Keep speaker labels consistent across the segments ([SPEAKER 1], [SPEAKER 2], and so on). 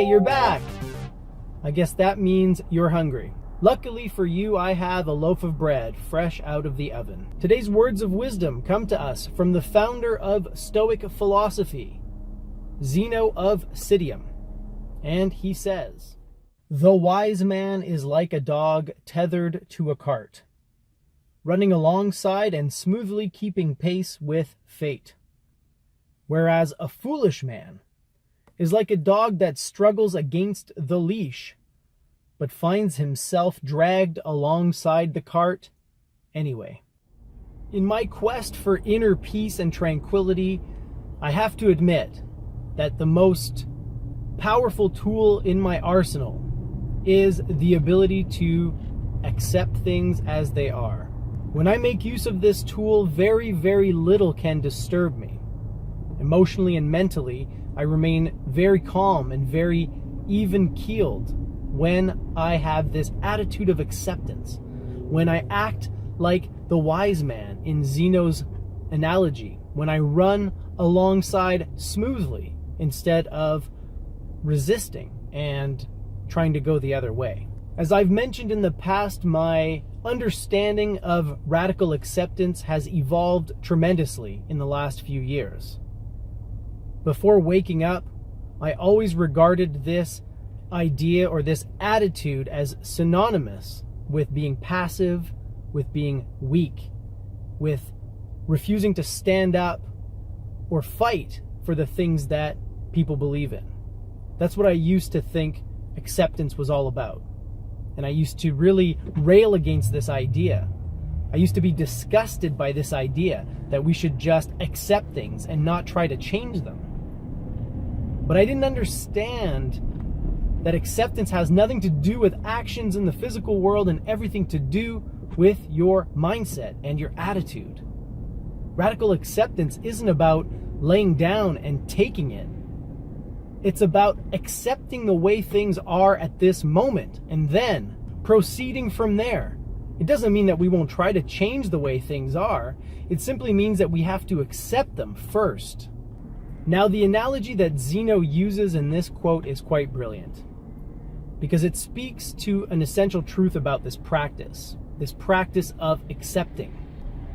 [SPEAKER 1] Hey, you're back! I guess that means you're hungry. Luckily for you, I have a loaf of bread fresh out of the oven. Today's words of wisdom come to us from the founder of Stoic philosophy, Zeno of Citium. And he says, "The wise man is like a dog tethered to a cart, running alongside and smoothly keeping pace with fate. Whereas a foolish man is like a dog that struggles against the leash, but finds himself dragged alongside the cart anyway." In my quest for inner peace and tranquility, I have to admit that the most powerful tool in my arsenal is the ability to accept things as they are. When I make use of this tool, very, very little can disturb me. Emotionally and mentally, I remain very calm and very even-keeled when I have this attitude of acceptance, when I act like the wise man in Zeno's analogy, when I run alongside smoothly instead of resisting and trying to go the other way. As I've mentioned in the past, my understanding of radical acceptance has evolved tremendously in the last few years. Before waking up, I always regarded this idea or this attitude as synonymous with being passive, with being weak, with refusing to stand up or fight for the things that people believe in. That's what I used to think acceptance was all about. And I used to really rail against this idea. I used to be disgusted by this idea that we should just accept things and not try to change them. But I didn't understand that acceptance has nothing to do with actions in the physical world and everything to do with your mindset and your attitude. Radical acceptance isn't about laying down and taking it. It's about accepting the way things are at this moment and then proceeding from there. It doesn't mean that we won't try to change the way things are. It simply means that we have to accept them first. Now, the analogy that Zeno uses in this quote is quite brilliant because it speaks to an essential truth about this practice of accepting.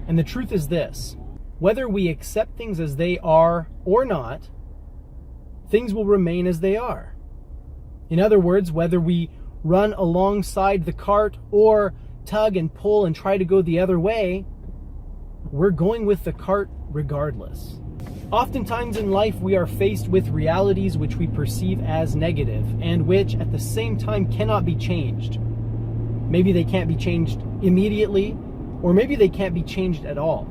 [SPEAKER 1] And the truth is this: whether we accept things as they are or not, things will remain as they are. In other words, whether we run alongside the cart or tug and pull and try to go the other way, we're going with the cart regardless. Oftentimes in life, we are faced with realities which we perceive as negative and which at the same time cannot be changed. Maybe they can't be changed immediately, or maybe they can't be changed at all.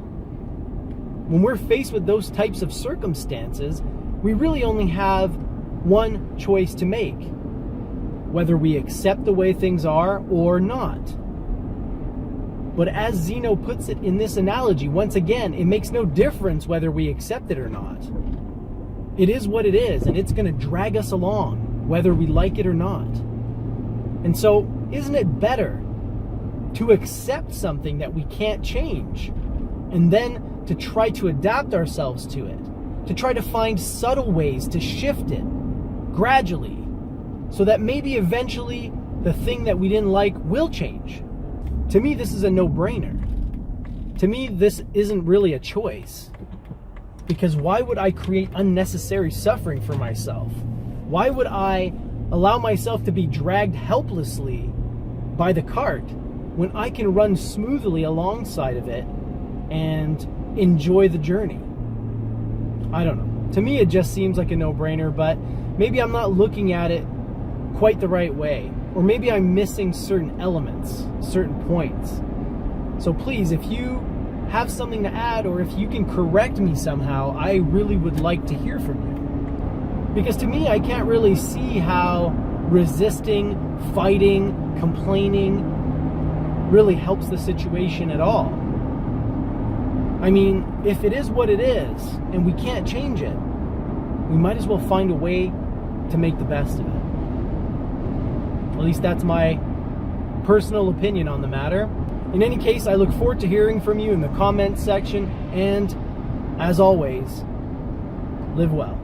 [SPEAKER 1] When we're faced with those types of circumstances, we really only have one choice to make: whether we accept the way things are or not. But as Zeno puts it in this analogy, once again, it makes no difference whether we accept it or not. It is what it is, and it's going to drag us along, whether we like it or not. And so, isn't it better to accept something that we can't change, and then to try to adapt ourselves to it, to try to find subtle ways to shift it gradually, so that maybe eventually the thing that we didn't like will change? To me, this is a no-brainer. To me, this isn't really a choice. Because why would I create unnecessary suffering for myself? Why would I allow myself to be dragged helplessly by the cart when I can run smoothly alongside of it and enjoy the journey? I don't know. To me, it just seems like a no-brainer, but maybe I'm not looking at it quite the right way. Or maybe I'm missing certain elements, certain points. So please, if you have something to add, or if you can correct me somehow, I really would like to hear from you. Because to me, I can't really see how resisting, fighting, complaining really helps the situation at all. I mean, if it is what it is, and we can't change it, we might as well find a way to make the best of it. At least that's my personal opinion on the matter. In any case, I look forward to hearing from you in the comments section, and as always, live well.